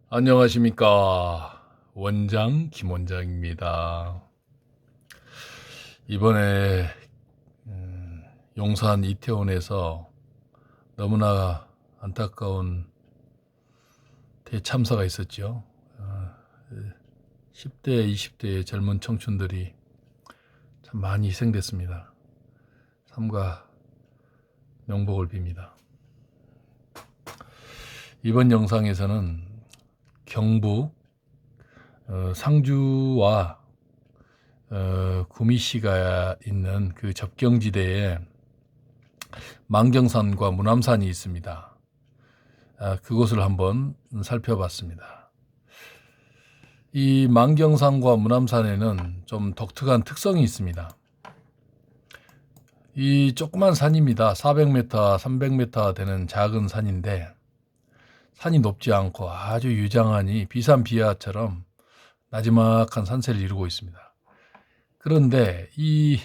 안녕하십니까. 원장 김원장입니다. 이번에 용산 이태원에서 너무나 안타까운 대참사가 있었죠. 10대, 20대의 젊은 청춘들이 참 많이 희생됐습니다. 삼가 명복을 빕니다. 이번 영상에서는 경북 상주와 구미시가 있는 그 접경지대에 만경산과 무남산이 있습니다. 그곳을 한번 살펴봤습니다. 이 만경산과 무남산에는 좀 독특한 특성이 있습니다. 이 조그만 산입니다. 400m, 300m 되는 작은 산인데 산이 높지 않고 아주 유장하니 비산비야처럼 나지막한 산세를 이루고 있습니다. 그런데 이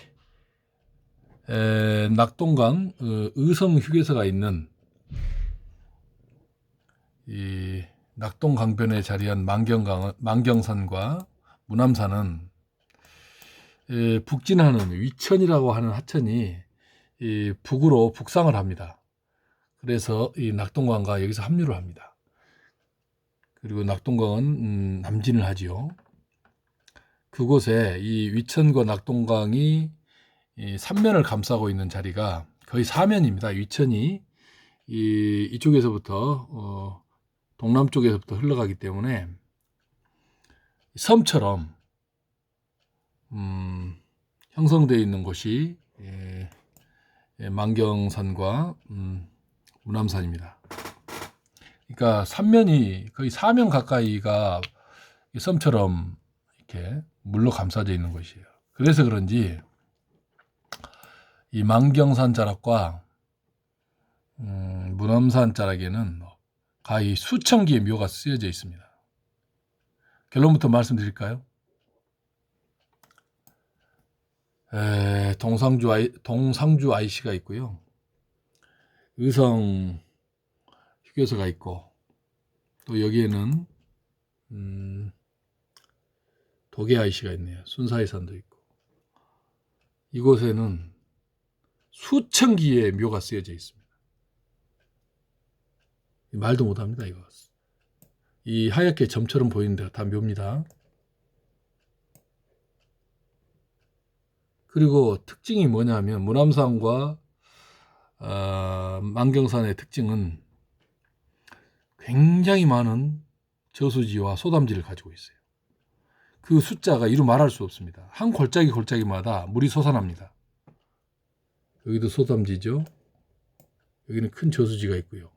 낙동강 의성 휴게소가 있는 이 낙동강변에 자리한 만경산과 무남산은 북진하는 위천이라고 하는 하천이 북으로 북상을 합니다. 그래서 이 낙동강과 여기서 합류를 합니다. 그리고 낙동강은 남진을 하지요. 그곳에 이 위천과 낙동강이 이 삼면을 감싸고 있는 자리가 거의 사면입니다. 위천이 이쪽에서부터 동남쪽에서부터 흘러가기 때문에 섬처럼 형성되어 있는 곳이 만경산과 무남산입니다. 그러니까 삼면이 거의 사면 가까이가 섬처럼 이렇게 물로 감싸져 있는 것이에요. 그래서 그런지 이 만경산 자락과 무남산 자락에는 거의 수천 개의 묘가 쓰여져 있습니다. 결론부터 말씀드릴까요? 동상주 IC가 있고요. 의성 휴게소가 있고 또 여기에는 도계 IC가 있네요. 순사이산도 있고 이곳에는 수천 기의 묘가 쓰여져 있습니다. 말도 못합니다. 이거 이 하얗게 점처럼 보이는 데가 다 묘입니다. 그리고 특징이 뭐냐면 무남산과 만경산의 특징은 굉장히 많은 저수지와 소담지를 가지고 있어요. 그 숫자가 이루 말할 수 없습니다. 한 골짜기마다 물이 솟아납니다. 여기도 소담지죠. 여기는 큰 저수지가 있고요.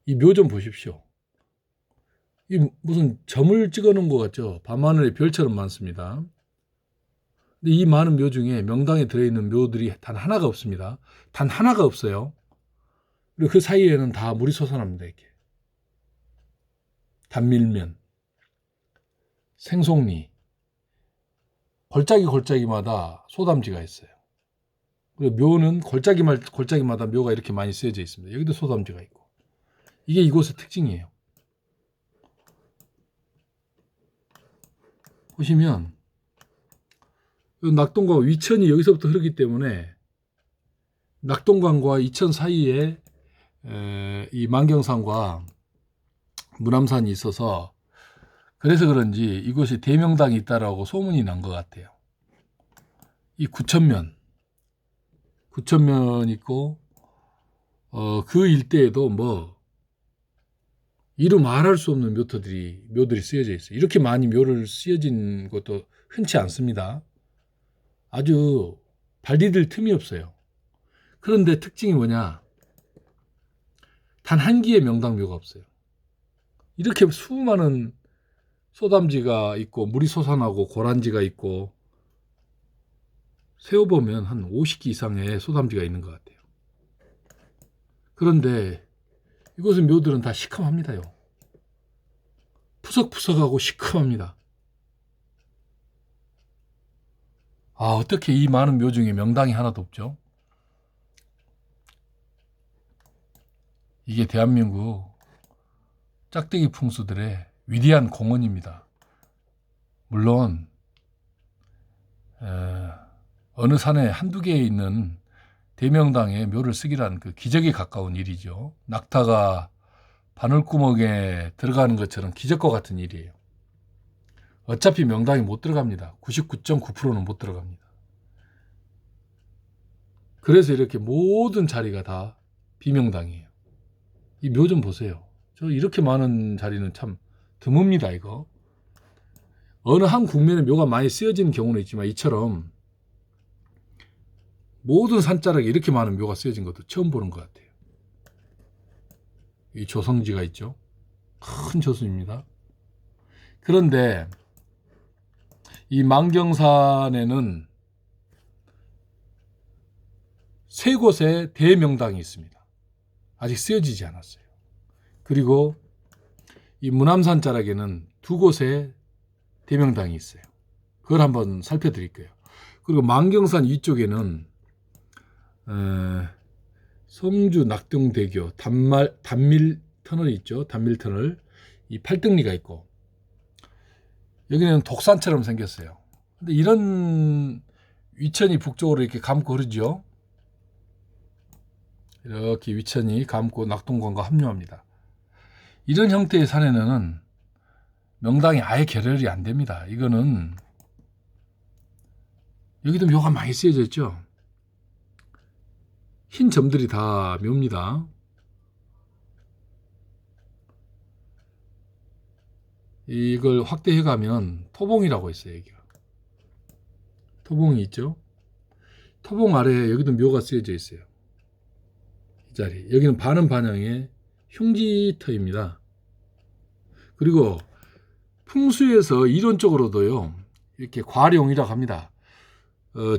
이 묘 좀 보십시오. 이 무슨 점을 찍어 놓은 것 같죠. 밤하늘의 별처럼 많습니다. 근데 이 많은 묘 중에 명당에 들어있는 묘들이 단 하나가 없습니다. 단 하나가 없어요. 그리고 그 사이에는 다 물이 솟아납니다. 이렇게 단밀면, 생송리, 골짜기마다 소담지가 있어요. 그리고 묘는 골짜기마다 묘가 이렇게 많이 쓰여져 있습니다. 여기도 소담지가 있고. 이게 이곳의 특징이에요. 보시면 낙동강 위천이 여기서부터 흐르기 때문에 낙동강과 이천 사이에 이 만경산과 무남산이 있어서 그래서 그런지 이곳에 대명당이 있다라고 소문이 난 것 같아요. 이 구천면 있고 그 일대에도 뭐 이루 말할 수 없는 묘들이 쓰여져 있어요. 이렇게 많이 묘를 쓰여진 것도 흔치 않습니다. 아주 발 디딜 틈이 없어요. 그런데 특징이 뭐냐? 단 한 기의 명당묘가 없어요. 이렇게 수많은 소담지가 있고 물이 솟아나고 고란지가 있고 세어보면 한 50기 이상의 소담지가 있는 것 같아요. 그런데 이곳의 묘들은 다 시커멉니다요. 푸석푸석하고 시커멉니다. 어떻게 이 많은 묘 중에 명당이 하나도 없죠? 이게 대한민국 짝대기 풍수들의 위대한 공헌입니다. 물론 어느 산에 한두 개에 있는 대명당의 묘를 쓰기란 그 기적에 가까운 일이죠. 낙타가 바늘구멍에 들어가는 것처럼 기적과 같은 일이에요. 어차피 명당이 못 들어갑니다. 99.9%는 못 들어갑니다. 그래서 이렇게 모든 자리가 다 비명당이에요. 이 묘 좀 보세요. 저 이렇게 많은 자리는 참 드뭅니다, 이거. 어느 한 국면에 묘가 많이 쓰여지는 경우는 있지만 이처럼 모든 산자락에 이렇게 많은 묘가 쓰여진 것도 처음 보는 것 같아요. 이 조성지가 있죠. 큰 조수입니다. 그런데 이 만경산에는 세 곳에 대명당이 있습니다. 아직 쓰여지지 않았어요. 그리고 이 무남산 자락에는 두 곳에 대명당이 있어요. 그걸 한번 살펴드릴게요. 그리고 만경산 위쪽에는 성주 낙동대교 단밀 터널이 있죠. 단밀 터널. 이 팔등리가 있고 여기는 독산처럼 생겼어요. 근데 이런 위천이 북쪽으로 이렇게 감고 흐르죠. 이렇게 위천이 감고 낙동강과 합류합니다. 이런 형태의 산에는 명당이 아예 결혈이 안 됩니다. 이거는 여기도 묘가 많이 쓰여져 있죠. 흰 점들이 다 묘입니다. 이걸 확대해 가면 토봉이라고 있어요. 여기가 토봉이 있죠. 토봉 아래에 여기도 묘가 쓰여져 있어요. 이 자리. 여기는 반은 반향의 흉지터입니다. 그리고 풍수에서 이론적으로도요, 이렇게 과룡이라고 합니다.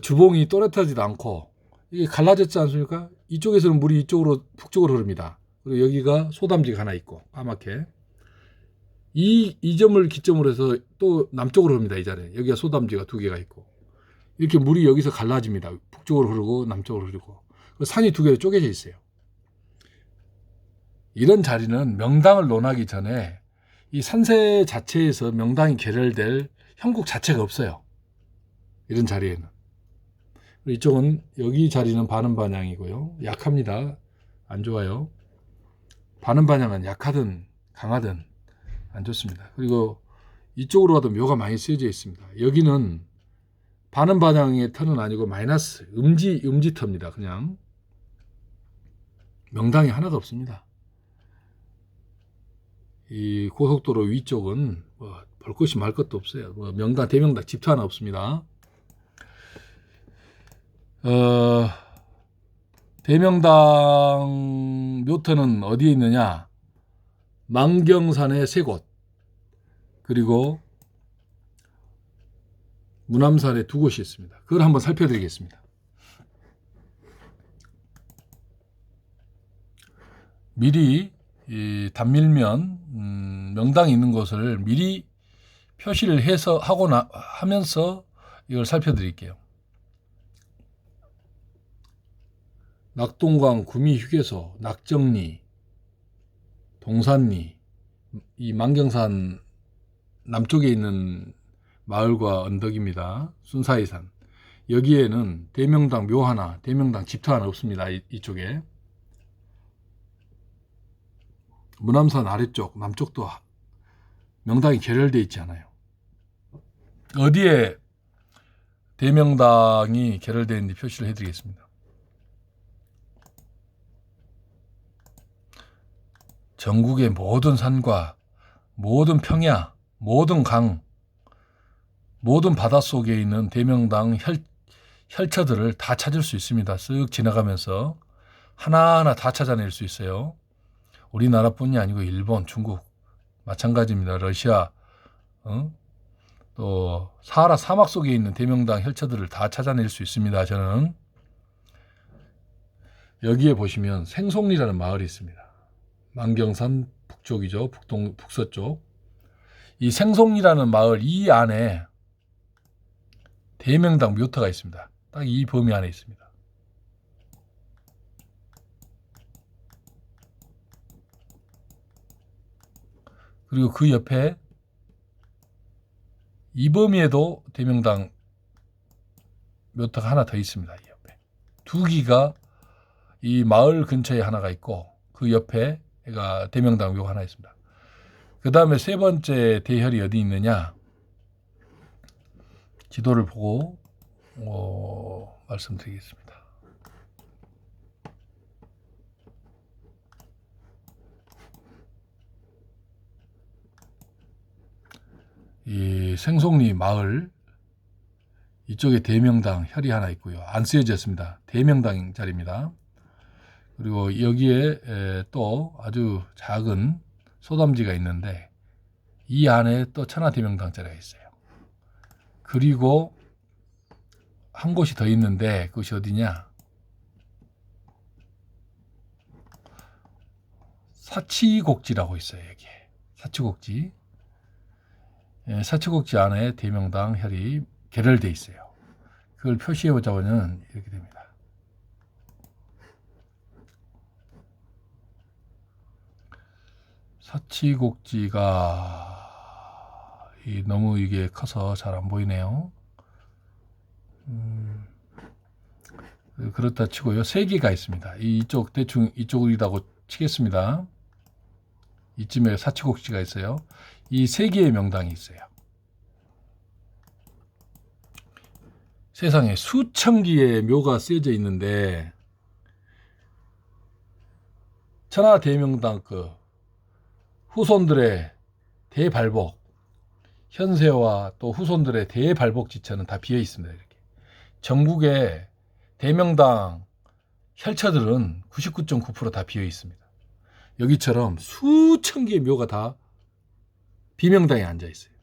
주봉이 또렷하지도 않고 이게 갈라졌지 않습니까? 이쪽에서는 물이 이쪽으로 북쪽으로 흐릅니다. 그리고 여기가 소담지가 하나 있고 까맣게 이 점을 기점으로 해서 또 남쪽으로 흐릅니다. 이 자리에 여기가 소담지가 두 개가 있고 이렇게 물이 여기서 갈라집니다. 북쪽으로 흐르고 남쪽으로 흐르고 산이 두 개로 쪼개져 있어요. 이런 자리는 명당을 논하기 전에 이 산세 자체에서 명당이 결혈될 형국 자체가 없어요. 이런 자리에는. 이쪽은 여기 자리는 반은 반향이고요. 약합니다. 안 좋아요. 반은 반향은 약하든 강하든 안 좋습니다. 그리고 이쪽으로 가도 묘가 많이 쓰여져 있습니다. 여기는 반은 반향의 터는 아니고 마이너스 음지터입니다. 그냥 명당이 하나도 없습니다. 이 고속도로 위쪽은 볼 것이 말 것도 없어요. 명당 대명당 집터 하나 없습니다. 대명당 묘터는 어디에 있느냐? 만경산의 세 곳, 그리고 무남산에 두 곳이 있습니다. 그걸 한번 살펴드리겠습니다. 미리 이 단밀면 명당이 있는 곳을 미리 표시를 해서 하면서 이걸 살펴드릴게요. 낙동강 구미휴게소, 낙정리, 동산리, 이 만경산 남쪽에 있는 마을과 언덕입니다. 순사이산. 여기에는 대명당 묘 하나, 대명당 집터 하나 없습니다. 이쪽에. 무남산 아래쪽, 남쪽도 명당이 결혈되어 있지 않아요. 어디에 대명당이 결혈되어 있는지 표시를 해드리겠습니다. 전국의 모든 산과 모든 평야, 모든 강, 모든 바닷속에 있는 대명당 혈처들을 다 찾을 수 있습니다. 쓱 지나가면서 하나하나 다 찾아낼 수 있어요. 우리나라뿐이 아니고 일본, 중국 마찬가지입니다. 러시아, 또 사하라 사막 속에 있는 대명당 혈처들을 다 찾아낼 수 있습니다. 저는 여기에 보시면 생송리라는 마을이 있습니다. 만경산 북쪽이죠. 북서쪽. 이 생송리라는 마을 이 안에 대명당 묘터가 있습니다. 딱 이 범위 안에 있습니다. 그리고 그 옆에 이범희에도 대명당 묘터가 하나 더 있습니다. 이 옆에 두 기가 이 마을 근처에 하나가 있고 그 옆에 대명당 묘가 하나 있습니다. 그 다음에 세 번째 대혈이 어디 있느냐? 지도를 보고 말씀드리겠습니다. 이 생송리 마을 이쪽에 대명당 혈이 하나 있고요. 안 쓰여졌습니다. 대명당 자리입니다. 그리고 여기에 또 아주 작은 소담지가 있는데 이 안에 또 천하대명당 자리가 있어요. 그리고 한 곳이 더 있는데 그것이 어디냐? 사치곡지라고 있어요. 여기에 사치곡지. 사치곡지 안에 대명당 혈이 계열되어 있어요. 그걸 표시해 보자면 이렇게 됩니다. 사치곡지가 너무 이게 커서 잘 안 보이네요. 그렇다 치고요. 세 개가 있습니다. 이쪽 대충 이쪽이라고 치겠습니다. 이쯤에 사치곡지가 있어요. 이 세 개의 명당이 있어요. 세상에 수천 개의 묘가 쓰여져 있는데 천하대명당 그 후손들의 대발복, 현세와 또 후손들의 대발복 지처는 다 비어 있습니다. 이렇게 전국의 대명당 혈처들은 99.9% 다 비어 있습니다. 여기처럼 수천 개의 묘가 다 비명당에 앉아 있어요.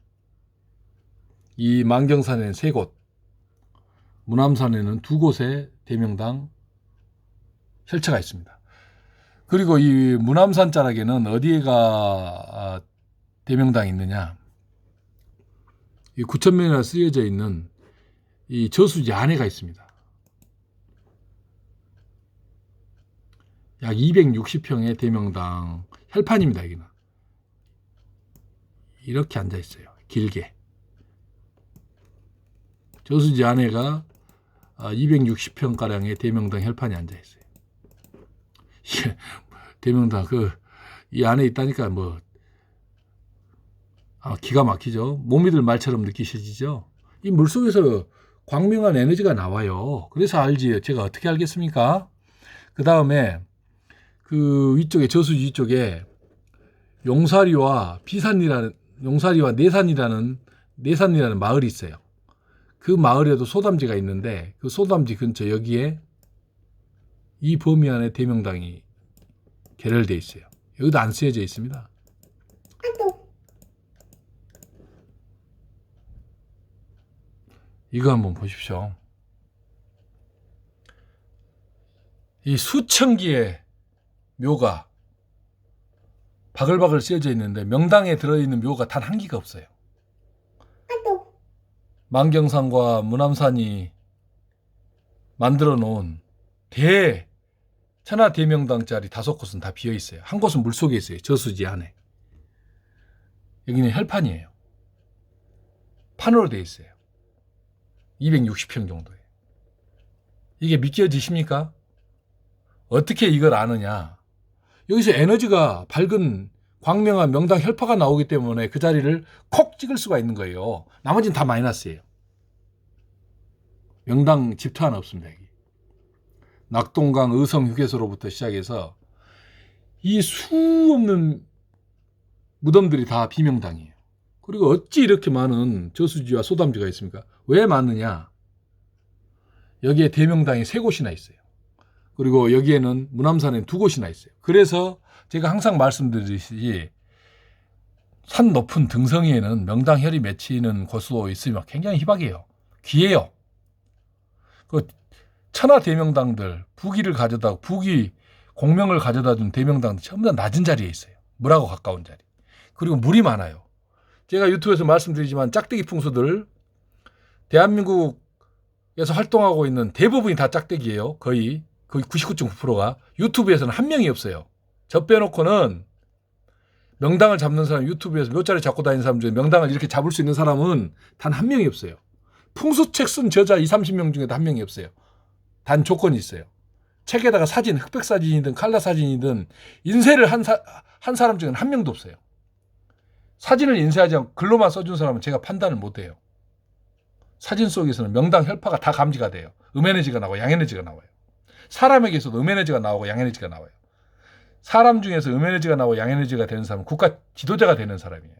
이 만경산에는 3곳, 무남산에는 2곳의 대명당 혈처가 있습니다. 그리고 이 무남산 자락에는 어디가 대명당이 있느냐? 이 9,000명이나 쓰여져 있는 이 저수지 안에가 있습니다. 약 260평의 대명당 혈판입니다. 여기는 이렇게 앉아 있어요. 길게 저수지 안에가 260평 가량의 대명당 혈판이 앉아 있어요. 대명당 이 안에 있다니까 기가 막히죠. 못 믿을 말처럼 느끼셔지죠. 이 물속에서 광명한 에너지가 나와요. 그래서 알지. 제가 어떻게 알겠습니까? 그 다음에 그 위쪽에 저수지 위쪽에 용사리와 내산이라는 마을이 있어요. 그 마을에도 소담지가 있는데 그 소담지 근처 여기에 이 범위 안에 대명당이 계열되어 있어요. 여기도 안 쓰여져 있습니다. 이거 한번 보십시오. 이 수천 개의 묘가 바글바글 쓰여져 있는데 명당에 들어있는 묘가 단 한 개가 없어요. 만경산과 무남산이 만들어 놓은 천하대명당짜리 5곳은 다 비어 있어요. 한 곳은 물속에 있어요. 저수지 안에. 여기는 혈판이에요. 판으로 되어 있어요. 260평 정도에. 이게 믿겨지십니까? 어떻게 이걸 아느냐? 여기서 에너지가 밝은 광명한 명당 혈파가 나오기 때문에 그 자리를 콕 찍을 수가 있는 거예요. 나머지는 다 마이너스예요. 명당 집터 하나 없습니다. 여기. 낙동강 의성 휴게소로부터 시작해서 이 수 없는 무덤들이 다 비명당이에요. 그리고 어찌 이렇게 많은 저수지와 소담지가 있습니까? 왜 많느냐? 여기에 대명당이 3곳이나 있어요. 그리고 여기에는 무남산에 2곳이나 있어요. 그래서 제가 항상 말씀드리듯이 산 높은 등성이에는 명당 혈이 맺히는 곳으로 있으면 굉장히 희박해요. 귀해요. 그 천하 대명당들 부기 공명을 가져다 준 대명당들 전부 다 낮은 자리에 있어요. 물하고 가까운 자리. 그리고 물이 많아요. 제가 유튜브에서 말씀드리지만 짝대기 풍수들 대한민국에서 활동하고 있는 대부분이 다 짝대기예요. 거의 99.9%가 유튜브에서는 한 명이 없어요. 저 빼놓고는 명당을 잡는 사람, 유튜브에서 묘자를 잡고 다니는 사람 중에 명당을 이렇게 잡을 수 있는 사람은 단 한 명이 없어요. 풍수책 쓴 저자 20-30명 중에도 한 명이 없어요. 단 조건이 있어요. 책에다가 사진, 흑백 사진이든 칼라 사진이든 인쇄를 한 사람 중에는 한 명도 없어요. 사진을 인쇄하지 않고 글로만 써준 사람은 제가 판단을 못해요. 사진 속에서는 명당 혈파가 다 감지가 돼요. 음에너지가 나오고 양에너지가 나와요. 사람에게서도 음에너지가 나오고 양에너지가 나와요. 사람 중에서 음에너지가 나오고 양에너지가 되는 사람은 국가 지도자가 되는 사람이에요.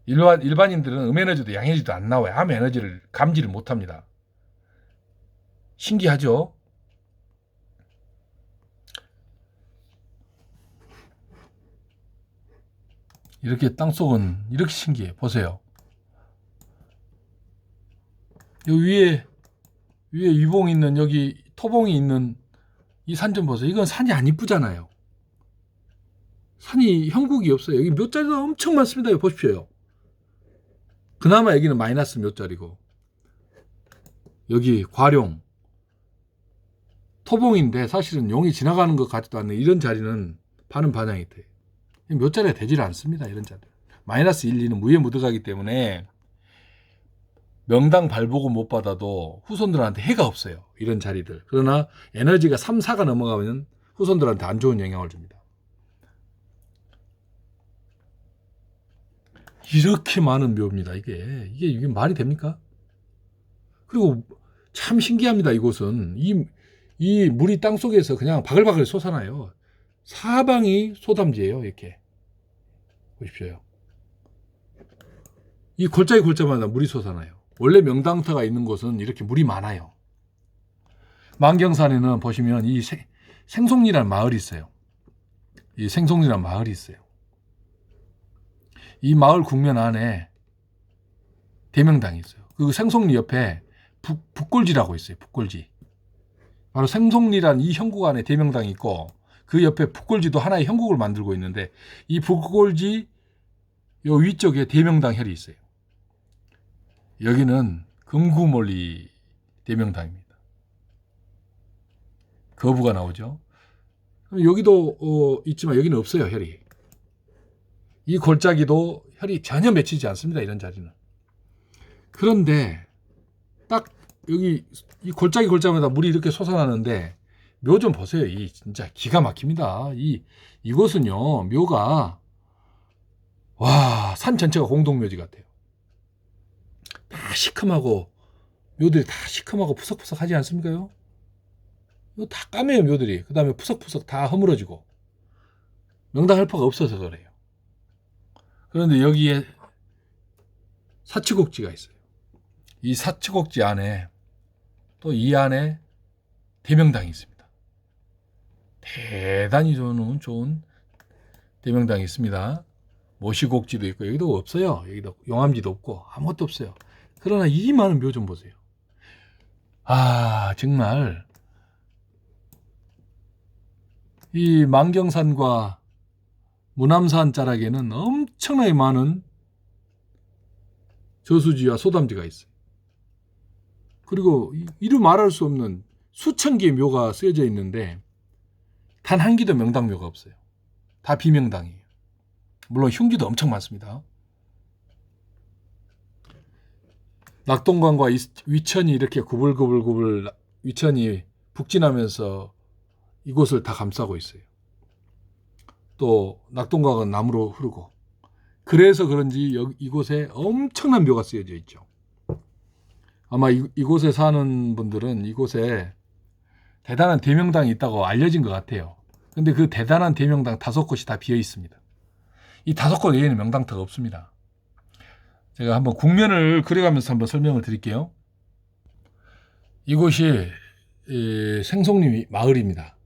일반인들은 음에너지도 양에너지도 안 나와요. 암 에너지를 감지를 못합니다. 신기하죠? 이렇게 땅속은 이렇게 신기해. 보세요. 여기 위에 위봉 있는, 여기 토봉이 있는 이 산 좀 보세요. 이건 산이 안 이쁘잖아요. 산이 형국이 없어요. 여기 묘자리가 엄청 많습니다. 여기 보십시오. 그나마 여기는 마이너스 묘자리고, 여기 과룡 토봉인데 사실은 용이 지나가는 것 같지도 않는 이런 자리는 반은 반향이 돼요. 묘자리가 되질 않습니다. 이런 자리. 마이너스 1, 2는 무에 묻어가기 때문에 명당 발보고 못 받아도 후손들한테 해가 없어요. 이런 자리들. 그러나 에너지가 3, 4가 넘어가면 후손들한테 안 좋은 영향을 줍니다. 이렇게 많은 묘입니다. 이게 말이 됩니까? 그리고 참 신기합니다. 이곳은 이 물이 땅 속에서 그냥 바글바글 솟아나요. 사방이 소담지예요. 이렇게 보십시오. 이 골짜기마다 물이 솟아나요. 원래 명당터가 있는 곳은 이렇게 물이 많아요. 만경산에는 보시면 이 생송리라는 마을이 있어요. 이 생송리라는 마을이 있어요. 이 마을 국면 안에 대명당이 있어요. 그 생송리 옆에 북골지라고 있어요. 북골지. 바로 생송리란 이 형국 안에 대명당이 있고, 그 옆에 북골지도 하나의 형국을 만들고 있는데, 이 북골지 요 위쪽에 대명당 혈이 있어요. 여기는 금구몰리 대명당입니다. 거부가 나오죠. 여기도 있지만 여기는 없어요. 혈이. 이 골짜기도 혈이 전혀 맺히지 않습니다. 이런 자리는. 그런데 딱 여기 이 골짜기마다 물이 이렇게 솟아나는데, 묘 좀 보세요. 이 진짜 기가 막힙니다. 이곳은요, 묘가 와, 산 전체가 공동묘지 같아요. 다 시큼하고, 묘들이 다 시큼하고 푸석푸석하지 않습니까요? 이거 다 까매요, 묘들이. 그 다음에 푸석푸석 다 허물어지고. 명당 혈파가 없어서 그래요. 그런데 여기에 사치곡지가 있어요. 이 사치곡지 안에 또 이 안에 대명당이 있습니다. 대단히 좋은 대명당이 있습니다. 모시곡지도 있고, 여기도 없어요. 여기도 용암지도 없고 아무것도 없어요. 그러나 이 많은 묘 좀 보세요. 아, 정말 이 만경산과 무남산 자락에는 엄청나게 많은 저수지와 소담지가 있어요. 그리고 이루 말할 수 없는 수천 개의 묘가 쓰여져 있는데 단 한 기도 명당묘가 없어요. 다 비명당이에요. 물론 흉기도 엄청 많습니다. 낙동강과 위천이 이렇게 구불구불 위천이 북진하면서 이곳을 다 감싸고 있어요. 또 낙동강은 나무로 흐르고, 그래서 그런지 이곳에 엄청난 묘가 쓰여져 있죠. 아마 이곳에 사는 분들은 이곳에 대단한 대명당이 있다고 알려진 것 같아요. 근데 그 대단한 대명당 5곳이 다 비어 있습니다. 이 5곳 외에는 명당터가 없습니다. 제가 한번 국면을 그려가면서 한번 설명을 드릴게요. 이곳이 생송리 마을입니다.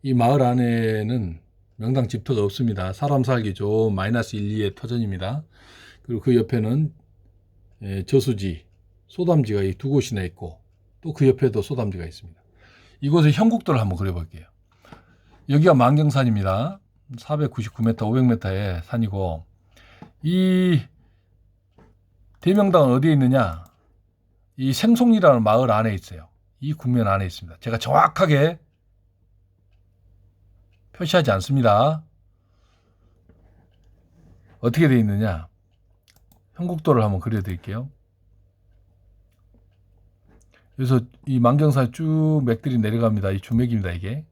이 마을 안에는 명당 집터가 없습니다. 사람 살기 좋은 마이너스 1, 2의 터전입니다. 그리고 그 옆에는 저수지, 소담지가 이 2곳이나 있고, 또 그 옆에도 소담지가 있습니다. 이곳의 형국도를 한번 그려볼게요. 여기가 만경산입니다. 499m, 500m의 산이고, 이 대명당은 어디에 있느냐? 이 생송리라는 마을 안에 있어요. 이 국면 안에 있습니다. 제가 정확하게 표시하지 않습니다. 어떻게 되어 있느냐? 현국도를 한번 그려드릴게요. 그래서 이 만경산에 쭉 맥들이 내려갑니다. 이 주맥입니다. 이게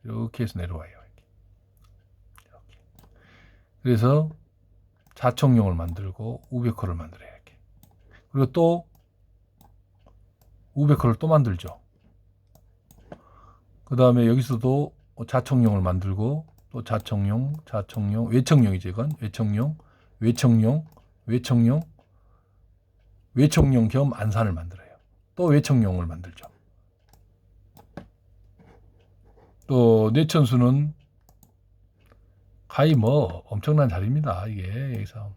이렇게 해서 내려와요. 이렇게. 그래서 자청룡을 만들고 우백호를 만들어요. 이렇게. 그리고 또 우백호를 또 만들죠. 그 다음에 여기서도 자청룡을 만들고 또 자청룡, 외청룡이죠. 이건 외청룡 겸 안산을 만들어요. 또 외청룡을 만들죠. 또 뇌천수는 가히 뭐 엄청난 자리입니다. 이게 여기서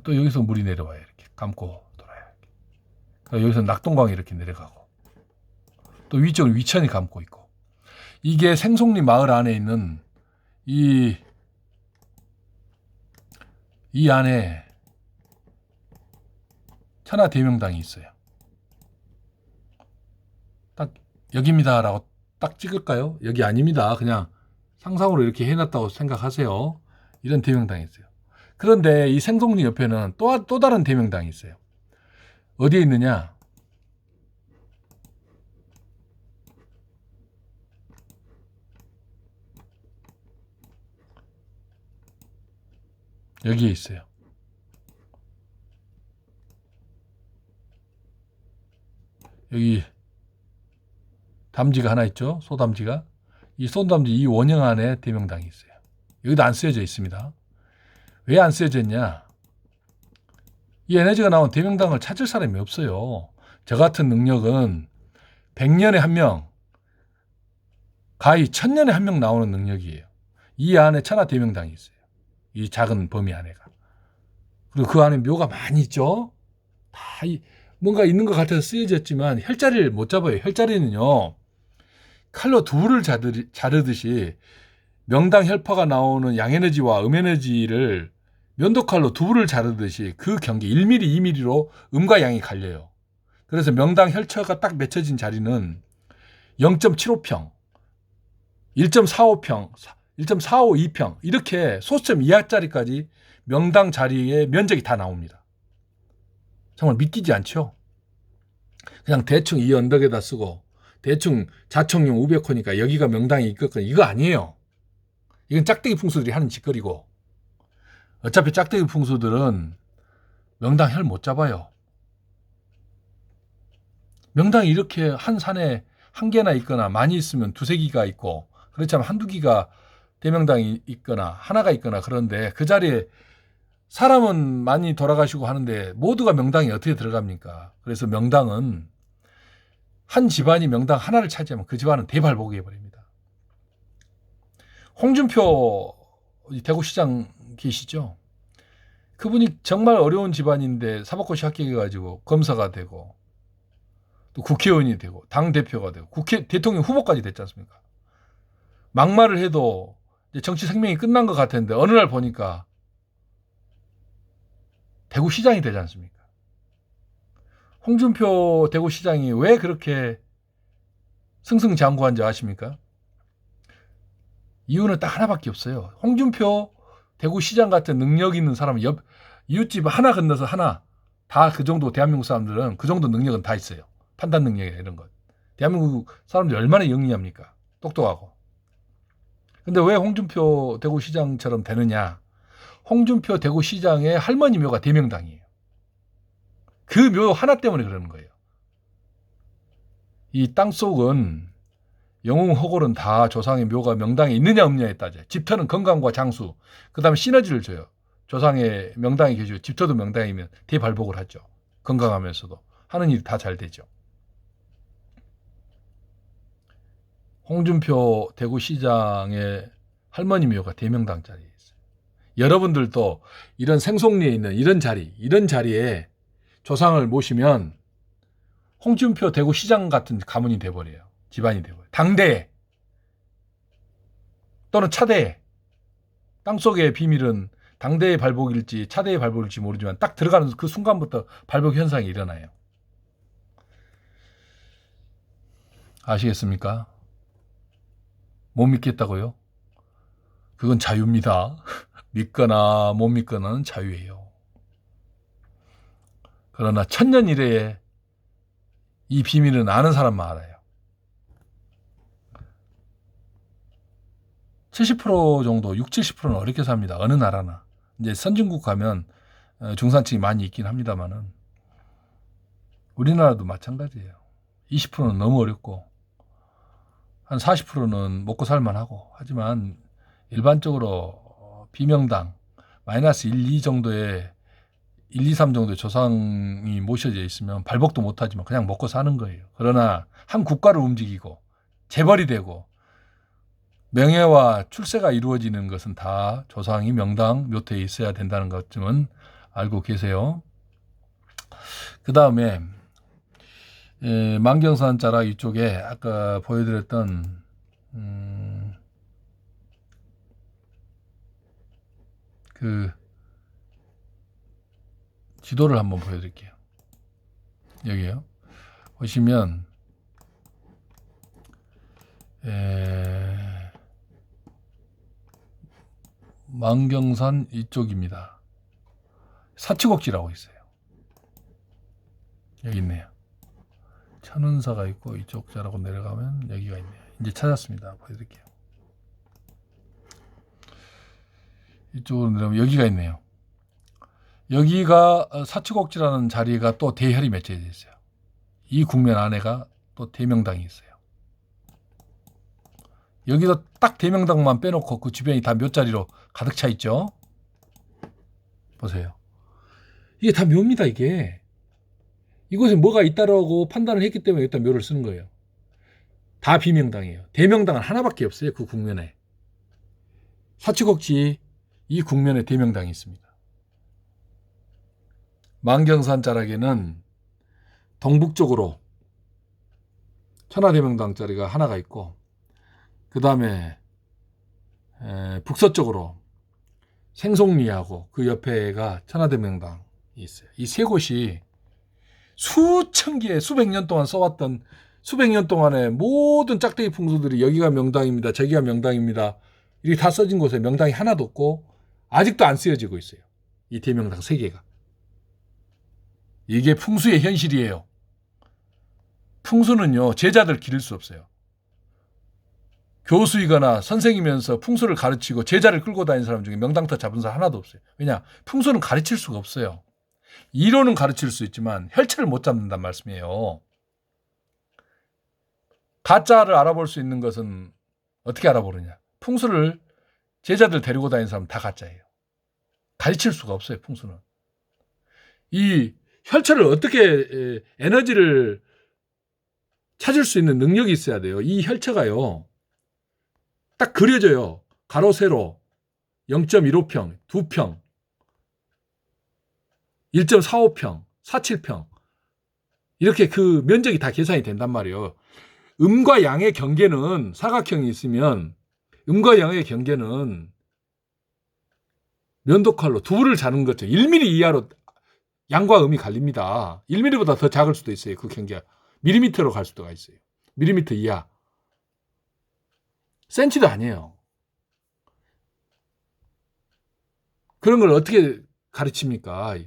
또 여기서 물이 내려와요. 이렇게 감고 돌아요. 이렇게. 여기서 낙동강이 이렇게 내려가고 또 위쪽은 위천이 감고 있고 이게 생송리 마을 안에 있는 이 안에 천하대명당이 있어요. 딱 여기입니다라고 딱 찍을까요? 여기 아닙니다. 그냥 상상으로 이렇게 해놨다고 생각하세요. 이런 대명당이 있어요. 그런데 이 생송리 옆에는 또 다른 대명당이 있어요. 어디에 있느냐? 여기에 있어요. 여기 담지가 하나 있죠. 소담지가. 이 소담지 이 원형 안에 대명당이 있어요. 여기도 안 쓰여져 있습니다. 왜 안 쓰여져 있냐? 이 에너지가 나온 대명당을 찾을 사람이 없어요. 저 같은 능력은 100년에 한 명, 가히 1000년에 한 명 나오는 능력이에요. 이 안에 천하대명당이 있어요. 이 작은 범위 안에가. 그리고 그 안에 묘가 많이 있죠. 다 뭔가 있는 것 같아서 쓰여졌지만 혈자리를 못 잡아요. 혈자리는요. 칼로 두부를 자르듯이 명당 혈파가 나오는 양에너지와 음에너지를 면도칼로 두부를 자르듯이 그 경계 1mm, 2mm로 음과 양이 갈려요. 그래서 명당 혈처가 딱 맺혀진 자리는 0.75평, 1.45평, 1.452평 이렇게 소수점 이하짜리까지 명당 자리의 면적이 다 나옵니다. 정말 믿기지 않죠? 그냥 대충 이 언덕에다 쓰고 대충 자청용 500호니까 여기가 명당이 있겠거니 이거 아니에요. 이건 짝대기 풍수들이 하는 짓거리고 어차피 짝대기 풍수들은 명당 혈 못 잡아요. 명당이 이렇게 한 산에 한 개나 있거나 많이 있으면 두세 기가 있고 그렇지 않으면 한두 기가 대명당이 있거나 하나가 있거나 그런데 그 자리에 사람은 많이 돌아가시고 하는데 모두가 명당에 어떻게 들어갑니까? 그래서 명당은 한 집안이 명당 하나를 차지하면 그 집안은 대발복이 해버립니다. 홍준표 대구시장 계시죠? 그분이 정말 어려운 집안인데 사법고시 합격해가지고 검사가 되고 또 국회의원이 되고 당대표가 되고 대통령 후보까지 됐지 않습니까? 막말을 해도 정치 생명이 끝난 것 같았는데 어느 날 보니까 대구시장이 되지 않습니까? 홍준표 대구시장이 왜 그렇게 승승장구한지 아십니까? 이유는 딱 하나밖에 없어요. 홍준표 대구시장 같은 능력 있는 사람은 이웃집 하나 건너서 하나 다 그 정도 대한민국 사람들은 그 정도 능력은 다 있어요. 판단 능력이나 이런 것. 대한민국 사람들이 얼마나 영리합니까? 똑똑하고. 근데 왜 홍준표 대구시장처럼 되느냐? 홍준표 대구시장의 할머니 묘가 대명당이에요. 그 묘 하나 때문에 그러는 거예요. 이 땅속은 영웅 허골은 다 조상의 묘가 명당에 있느냐 없느냐에 따져. 집터는 건강과 장수, 그 다음에 시너지를 줘요. 조상의 명당에 계시고 집터도 명당이면 대발복을 하죠. 건강하면서도 하는 일이 다 잘 되죠. 홍준표 대구시장의 할머니 묘가 대명당 자리에 있어요. 여러분들도 이런 생송리에 있는 이런 자리에 조상을 모시면 홍준표 대구시장 같은 가문이 돼버려요. 집안이 돼버려요. 당대 또는 차대 땅속의 비밀은 당대의 발복일지 차대의 발복일지 모르지만 딱 들어가는 그 순간부터 발복 현상이 일어나요. 아시겠습니까? 못 믿겠다고요? 그건 자유입니다. 믿거나 못 믿거나는 자유예요. 그러나 천년 이래에 이 비밀은 아는 사람만 알아요. 70% 정도, 60, 70%는 어렵게 삽니다. 어느 나라나. 이제 선진국 가면 중산층이 많이 있긴 합니다만은 우리나라도 마찬가지예요. 20%는 너무 어렵고 한 40%는 먹고 살만하고 하지만 일반적으로 비명당 마이너스 1, 2 정도의 1, 2, 3 정도의 조상이 모셔져 있으면 발복도 못하지만 그냥 먹고 사는 거예요. 그러나 한 국가를 움직이고 재벌이 되고 명예와 출세가 이루어지는 것은 다 조상이 명당 묘태에 있어야 된다는 것쯤은 알고 계세요. 그 다음에 만경산 자락 이쪽에 아까 보여드렸던 그 지도를 한번 보여드릴게요. 여기요. 보시면 만경산 이쪽입니다. 사치곡지라고 있어요. 여기 있네요. 천운사가 있고 이쪽 자라고 내려가면 여기가 있네요. 이제 찾았습니다. 보여드릴게요. 이쪽으로 내려가면 여기가 있네요. 여기가 사치곡지라는 자리가 또 대혈이 맺혀져 있어요. 이 국면 안에가 또 대명당이 있어요. 여기서 딱 대명당만 빼놓고 그 주변이 다 묘자리로 가득 차 있죠. 보세요. 이게 다 묘입니다. 이게. 이곳에 뭐가 있다라고 판단을 했기 때문에 일단 묘를 쓰는 거예요. 다 비명당이에요. 대명당은 하나밖에 없어요. 그 국면에. 사치곡지 이 국면에 대명당이 있습니다. 만경산 자락에는 동북쪽으로 천하대명당 자리가 하나가 있고 그 다음에 북서쪽으로 생송리하고 그 옆에가 천하대명당이 있어요. 이 세 곳이 수천 개, 수백 년 동안 써왔던 수백 년 동안의 모든 짝대기 풍수들이 여기가 명당입니다. 저기가 명당입니다. 이렇게 다 써진 곳에 명당이 하나도 없고 아직도 안 쓰여지고 있어요. 이 대명당 세 개가. 이게 풍수의 현실이에요. 풍수는요, 제자들 기를 수 없어요. 교수이거나 선생이면서 풍수를 가르치고 제자를 끌고 다니는 사람 중에 명당터 잡은 사람 하나도 없어요. 왜냐? 풍수는 가르칠 수가 없어요. 이론은 가르칠 수 있지만 혈체를 못 잡는단 말씀이에요. 가짜를 알아볼 수 있는 것은 어떻게 알아보느냐? 풍수를 제자들 데리고 다니는 사람은 다 가짜예요. 가르칠 수가 없어요, 풍수는. 이 혈체를 어떻게 에너지를 찾을 수 있는 능력이 있어야 돼요. 이 혈체가요. 딱 그려져요. 가로 세로 0.15평, 2평, 1.45평, 47평 이렇게 그 면적이 다 계산이 된단 말이에요. 음과 양의 경계는 사각형이 있으면 음과 양의 경계는 면도칼로 두부를 자는 것처럼 1mm 이하로 양과 음이 갈립니다. 1mm보다 더 작을 수도 있어요. 그 경계가. 밀리미터로 갈 수도 있어요. 밀리미터 이하. 센치도 아니에요. 그런 걸 어떻게 가르칩니까?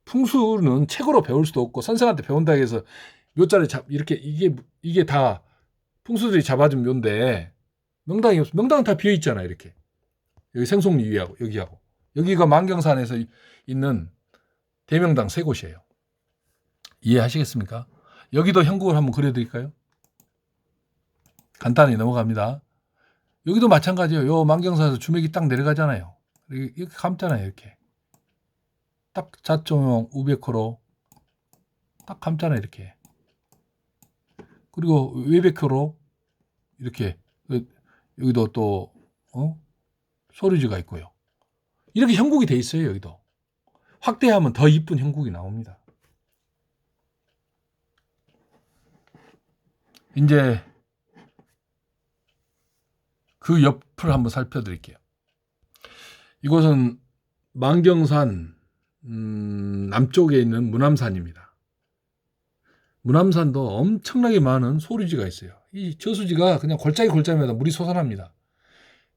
풍수는 책으로 배울 수도 없고 선생한테 배운다고 해서 묘자를 이렇게 이게 다 풍수들이 잡아준 묘인데 명당이 없어. 명당은 다 비어 있잖아요. 이렇게 여기 생송리 위하고 여기하고 여기가 만경산에서 있는 대명당 세 곳이에요. 이해하시겠습니까? 여기도 형국을 한번 그려드릴까요? 간단히 넘어갑니다. 여기도 마찬가지예요. 요 만경산에서 주맥이 딱 내려가잖아요. 이렇게 감잖아요. 이렇게 딱 자조용 우백호로 딱 감잖아요. 이렇게. 그리고 외백호로 이렇게 여기도 또 소리지가 있고요. 이렇게 형국이 돼 있어요. 여기도 확대하면 더 이쁜 형국이 나옵니다. 이제 그 옆을 한번 살펴드릴게요. 이곳은 만경산 남쪽에 있는 무남산입니다. 무남산도 엄청나게 많은 소리지가 있어요. 이 저수지가 그냥 골짜기마다 물이 솟아납니다.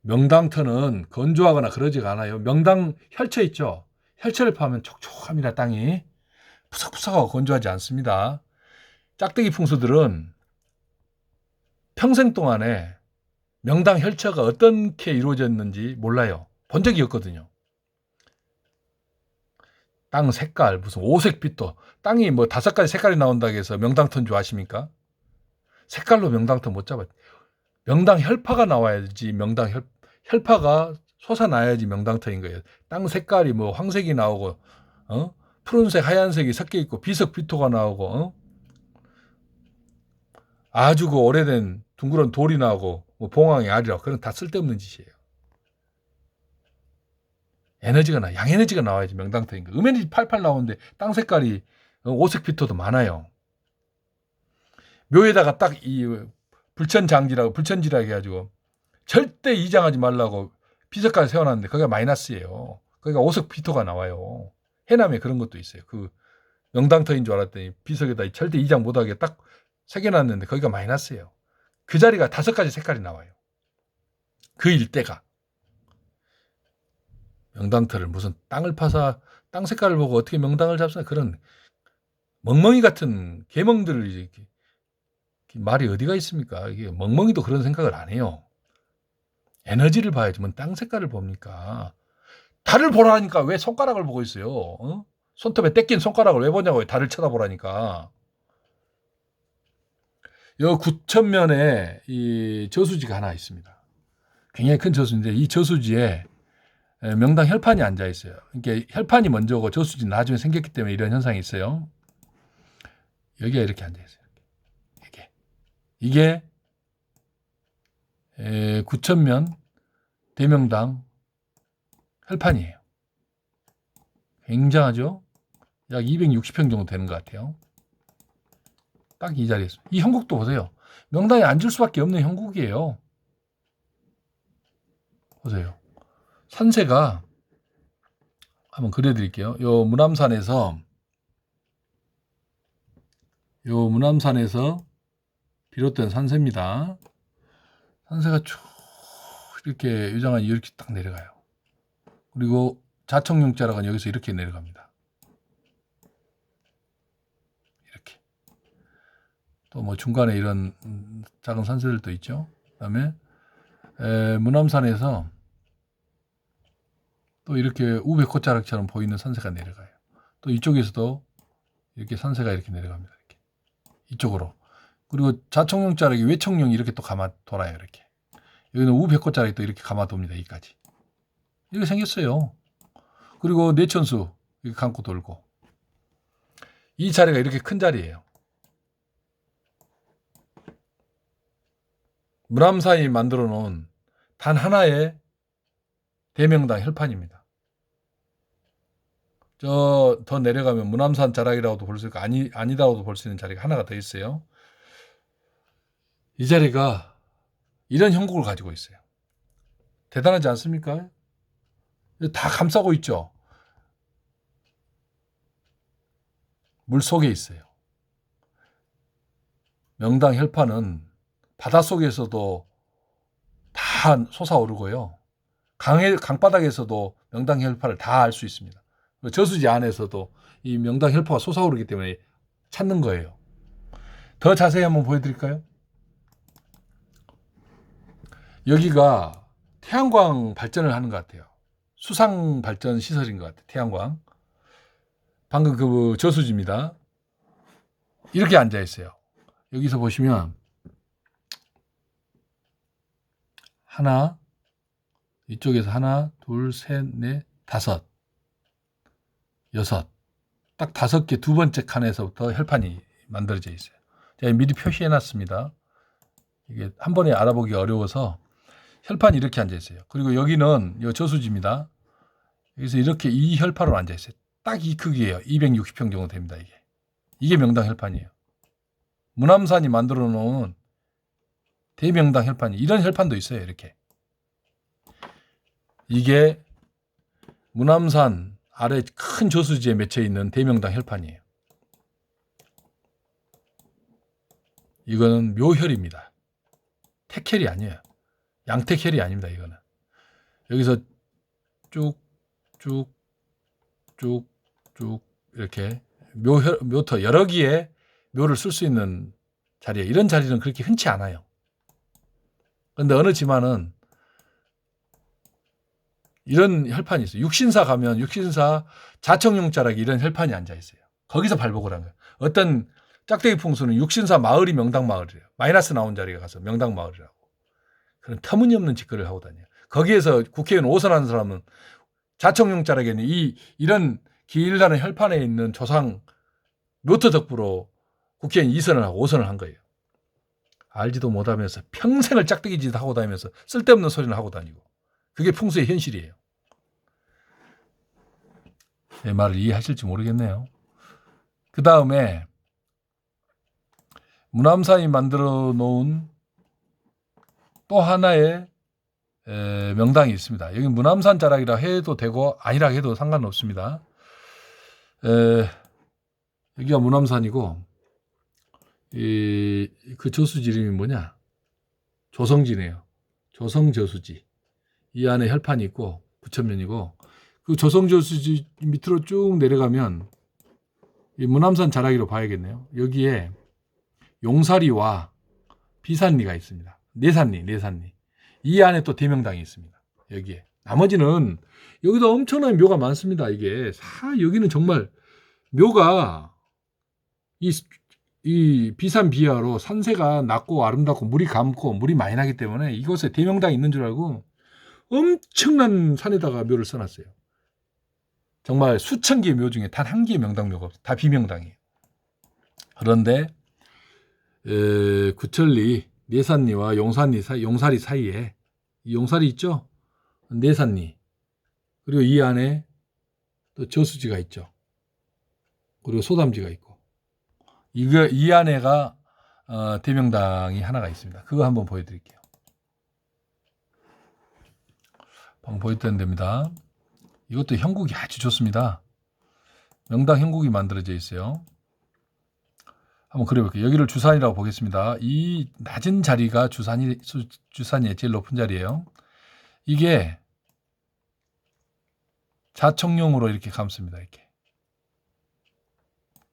명당터는 건조하거나 그러지가 않아요. 명당 혈처 있죠. 혈처를 파면 촉촉합니다. 땅이 푸석푸석하고 건조하지 않습니다. 짝대기 풍수들은 평생 동안에 명당 혈처가 어떻게 이루어졌는지 몰라요. 본 적이 없거든요. 땅 색깔 무슨 오색빛도 땅이 뭐 5가지 색깔이 나온다고 해서 명당터인 줄 아십니까? 색깔로 명당터 못 잡아요. 명당 혈파가 나와야지 혈파가 솟아나야지 명당터인 거예요. 땅 색깔이 뭐 황색이 나오고 푸른색 하얀색이 섞여 있고 비석비토가 나오고 아주 그 오래된 둥그런 돌이 나오고 뭐 봉황이 알이라고 그런 다 쓸데없는 짓이에요. 에너지가 양에너지가 나와야지 명당터인 거예요. 음에너지 팔팔 나오는데 땅 색깔이 오색비토도 많아요. 묘에다가 딱 이 불천지라고 해가지고 절대 이장하지 말라고 비석까지 세워놨는데 거기가 마이너스예요. 거기가 오색비토가 나와요. 해남에 그런 것도 있어요. 그 명당터인 줄 알았더니 비석에다 절대 이장 못하게 딱 새겨놨는데 거기가 마이너스예요. 그 자리가 5가지 색깔이 나와요. 그 일대가. 명당터를 무슨 땅을 파서 땅 색깔을 보고 어떻게 명당을 잡수나 그런 멍멍이 같은 개멍들을 이렇게 말이 어디가 있습니까? 이게 멍멍이도 그런 생각을 안 해요. 에너지를 봐야지 뭐 땅 색깔을 봅니까? 달을 보라니까 왜 손가락을 보고 있어요? 손톱에 떼낀 손가락을 왜 보냐고요? 달을 쳐다보라니까. 여 구천면에 이 저수지가 하나 있습니다. 굉장히 큰 저수지인데 이 저수지에 명당 혈판이 앉아 있어요. 그러니까 혈판이 먼저고 저수지 나중에 생겼기 때문에 이런 현상이 있어요. 여기가 이렇게 앉아 있어요. 이게 구천면 대명당 혈판이에요. 굉장하죠? 약 260평 정도 되는 것 같아요. 딱 이 자리에 있어요. 이 형국도 보세요. 명당에 앉을 수밖에 없는 형국이에요. 보세요. 산세가 한번 그려드릴게요. 요 무남산에서 비롯된 산세입니다. 산세가 쭉 이렇게 유장한 이렇게 딱 내려가요. 그리고 자청룡자락은 여기서 이렇게 내려갑니다. 이렇게. 또 뭐 중간에 이런 작은 산세들도 있죠. 그다음에 무남산에서 또 이렇게 우백꽃자락처럼 보이는 산세가 내려가요. 또 이쪽에서도 이렇게 산세가 이렇게 내려갑니다. 이렇게. 이쪽으로. 그리고 자청룡자락이 외청룡이 이렇게 또 감아 돌아요. 이렇게. 여기는 우백꽃자락이 또 이렇게 감아 돕니다. 여기까지. 이렇게 생겼어요. 그리고 내천수 이렇게 감고 돌고. 이 자리가 이렇게 큰 자리예요. 무남산이 만들어 놓은 단 하나의 대명당 혈판입니다. 저 더 내려가면 무남산 자락이라고도 볼 수 있고 아니다고도 볼 수 있는 자리가 하나가 더 있어요. 이 자리가 이런 형국을 가지고 있어요. 대단하지 않습니까? 다 감싸고 있죠. 물 속에 있어요. 명당 혈판은 바닷속에서도 다 솟아오르고요. 강바닥에서도 명당 혈파를 다 알 수 있습니다. 저수지 안에서도 이 명당 혈파가 솟아오르기 때문에 찾는 거예요. 더 자세히 한번 보여드릴까요? 여기가 태양광 발전을 하는 것 같아요. 수상 발전 시설인 것 같아요. 태양광. 방금 그 저수지입니다. 이렇게 앉아 있어요. 여기서 보시면 하나, 이쪽에서 하나, 둘, 셋, 넷, 다섯, 여섯. 딱 5개 두 번째 칸에서부터 혈판이 만들어져 있어요. 제가 미리 표시해 놨습니다. 이게 한 번에 알아보기 어려워서 혈판이 이렇게 앉아 있어요. 그리고 여기는 이 저수지입니다. 여기서 이렇게 이 혈판으로 앉아 있어요. 딱 이 크기예요. 260평 정도 됩니다. 이게 명당 혈판이에요. 무남산이 만들어 놓은 대명당 혈판이 이런 혈판도 있어요. 이렇게. 이게 무남산 아래 큰 저수지에 맺혀 있는 대명당 혈판이에요. 이거는 묘혈입니다. 택혈이 아니에요. 양택혈이 아닙니다. 이거는. 여기서 쭉쭉쭉쭉 이렇게 묘터 여러 개의 묘를 쓸 수 있는 자리에 이런 자리는 그렇게 흔치 않아요. 그런데 어느 집안은 이런 혈판이 있어요. 육신사 가면 육신사 자청용 자락에 이런 혈판이 앉아 있어요. 거기서 발복을 한 거예요. 어떤 짝대기 풍수는 육신사 마을이 명당마을이래요. 마이너스 나온 자리에 가서 명당마을이라고. 그런 터무니없는 짓거리를 하고 다녀요. 거기에서 국회의원 5선 하는 사람은 자청용 자락에는 이런 길다란 혈판에 있는 조상 묘토 덕부로 국회의원 2선을 하고 5선을 한 거예요. 알지도 못하면서 평생을 짝대기 짓 하고 다니면서 쓸데없는 소리를 하고 다니고. 그게 풍수의 현실이에요. 내 말을 이해하실지 모르겠네요. 그 다음에 문암산이 만들어 놓은 또 하나의 명당이 있습니다. 여기 문암산 자락이라 해도 되고 아니라 해도 상관없습니다. 여기가 문암산이고 그 저수지 이름이 뭐냐? 조성지네요. 조성저수지. 이 안에 혈판이 있고 부천면이고 그 조성저수지 밑으로 쭉 내려가면 이 문암산 자락이로 봐야겠네요. 여기에 용사리와 비산리가 있습니다. 내산리. 이 안에 또 대명당이 있습니다. 여기에. 나머지는 여기도 엄청난 묘가 많습니다. 이게 여기는 정말 묘가 이 비산 비하로 산세가 낮고 아름답고 물이 감고 물이 많이 나기 때문에 이곳에 대명당이 있는 줄 알고 엄청난 산에다가 묘를 써놨어요. 정말 수천 개의 묘 중에 단 한 개의 명당묘가 없어요. 다 비명당이에요. 그런데 구천리, 내산리와 용사리 사이에 이 용사리 있죠? 내산리 그리고 이 안에 또 저수지가 있죠. 그리고 소담지가 있고 이 안에가 대명당이 하나가 있습니다. 그거 한번 보여드릴게요. 방금 보였던 데입니다. 이것도 형국이 아주 좋습니다. 명당 형국이 만들어져 있어요. 한번 그려볼게요. 여기를 주산이라고 보겠습니다. 이 낮은 자리가 주산이의 제일 높은 자리예요. 이게 자청룡으로 이렇게 감습니다. 이렇게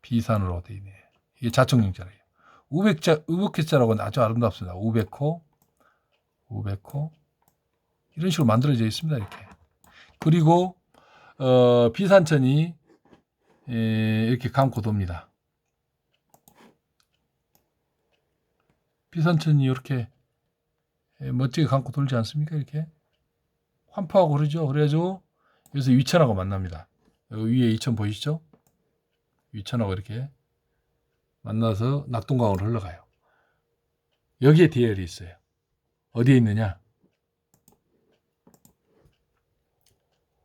비산으로 되어 있네. 이게 자청룡 자리예요. 우백자라고는 아주 아름답습니다. 우백호 이런 식으로 만들어져 있습니다. 이렇게 그리고 비산천이 이렇게 감고 돕니다. 비산천이 이렇게 멋지게 감고 돌지 않습니까? 이렇게 환포하고 그러죠. 그래가지고 여기서 위천하고 만납니다. 여기 위에 이천 보이시죠? 위천하고 이렇게 만나서 낙동강으로 흘러가요. 여기에 대열이 있어요. 어디에 있느냐?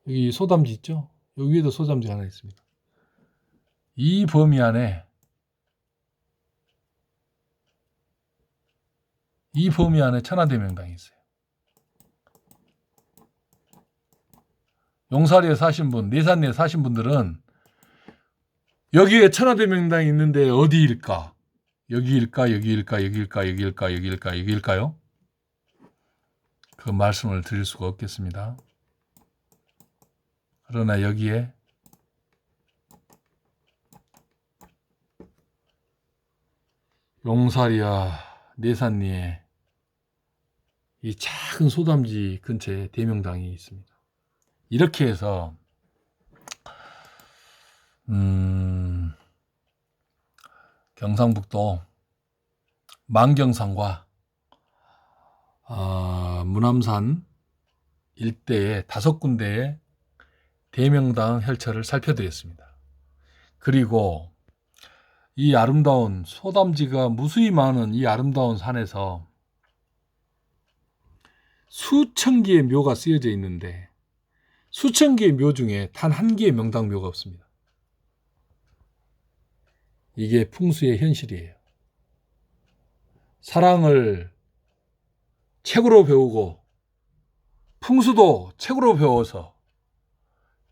여기 소담지 있죠? 여기 위에도 소담지가 하나 있습니다. 이 범위 안에 천하대명당이 있어요. 용사리에 사신 분, 내산리에 사신 분들은 여기에 천하대명당이 있는데 어디일까? 여기일까요? 그 말씀을 드릴 수가 없겠습니다. 그러나 여기에 용사리와 내산리에 이 작은 소담지 근처에 대명당이 있습니다. 이렇게 해서 경상북도 만경산과 문암산 일대의 5군데의 대명당 혈처를 살펴드렸습니다. 그리고 이 아름다운 소담지가 무수히 많은 이 아름다운 산에서 수천 개의 묘가 쓰여져 있는데 수천 개의 묘 중에 단 한 개의 명당묘가 없습니다. 이게 풍수의 현실이에요. 사랑을 책으로 배우고 풍수도 책으로 배워서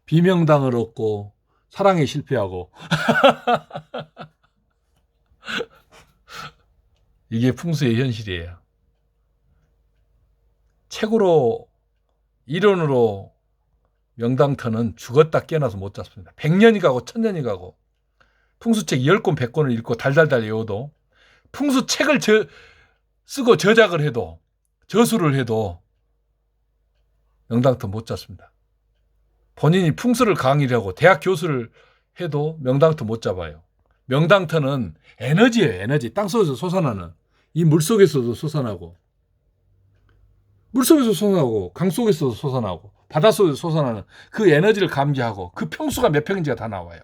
비명당을 얻고 사랑에 실패하고 이게 풍수의 현실이에요. 책으로 이론으로 명당터는 죽었다 깨어나서 못 잡습니다. 100년이 가고 1000년이 가고 풍수책 10권 100권을 읽고 달달달 외워도 풍수책을 쓰고 저작을 해도 저수를 해도 명당터 못 잡습니다. 본인이 풍수를 강의를 하고 대학 교수를 해도 명당터 못 잡아요. 명당터는 에너지예요. 에너지. 땅속에서 솟아나는. 이 물속에서도 솟아나고 물속에서 솟아나고 강속에서도 솟아나고 바닷속에서 솟아나는 그 에너지를 감지하고 그 평수가 몇 평인지가 다 나와요.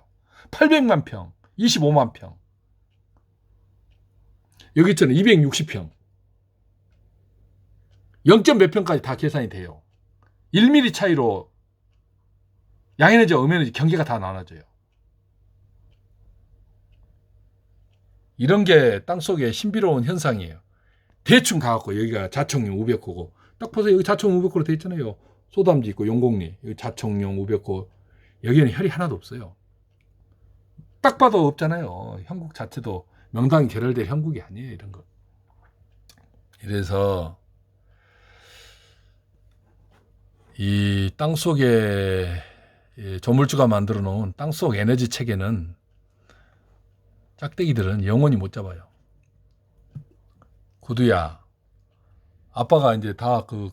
800만 평, 25만 평. 여기 있잖아요. 260평. 0점 몇 평까지 다 계산이 돼요. 1mm 차이로 양에너지와 음에너지 경계가 다 나눠져요. 이런 게 땅속의 신비로운 현상이에요. 대충 가갖고 여기가 자청용 우백호고 딱 보세요. 여기 자청용 우백호로 돼 있잖아요. 소담지 있고 용곡리 여기 자청용 우백호 여기는 혈이 하나도 없어요. 딱 봐도 없잖아요. 형국 자체도 명당이 결혈될 형국이 아니에요. 이런 거. 이래서 이 땅속에 조물주가 만들어 놓은 땅속 에너지 체계는 짝대기들은 영원히 못 잡아요. 구두야, 아빠가 이제 다 그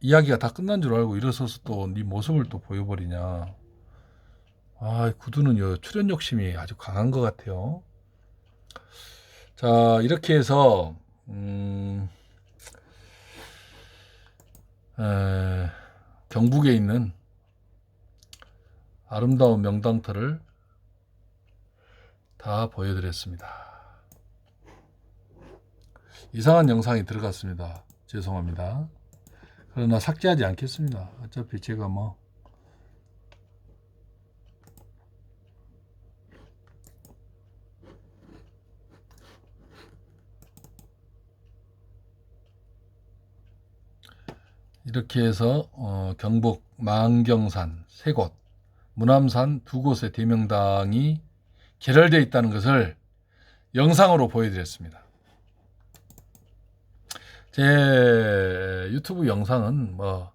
이야기가 다 끝난 줄 알고 일어서서 또 네 모습을 또 보여버리냐. 아, 구두는요 출연 욕심이 아주 강한 것 같아요. 자, 이렇게 해서 경북에 있는 아름다운 명당터를 다 보여드렸습니다. 이상한 영상이 들어갔습니다. 죄송합니다. 그러나 삭제하지 않겠습니다. 어차피 제가 뭐 이렇게 해서 경북 만경산 3곳, 무남산 2곳의 대명당이 결혈되어 있다는 것을 영상으로 보여드렸습니다. 제 유튜브 영상은 뭐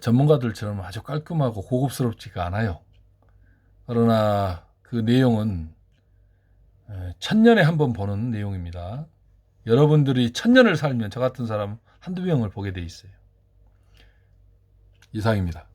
전문가들처럼 아주 깔끔하고 고급스럽지가 않아요. 그러나 그 내용은 1000년에 한 번 보는 내용입니다. 여러분들이 1000년을 살면 저 같은 사람 한두 명을 보게 돼 있어요. 이상입니다.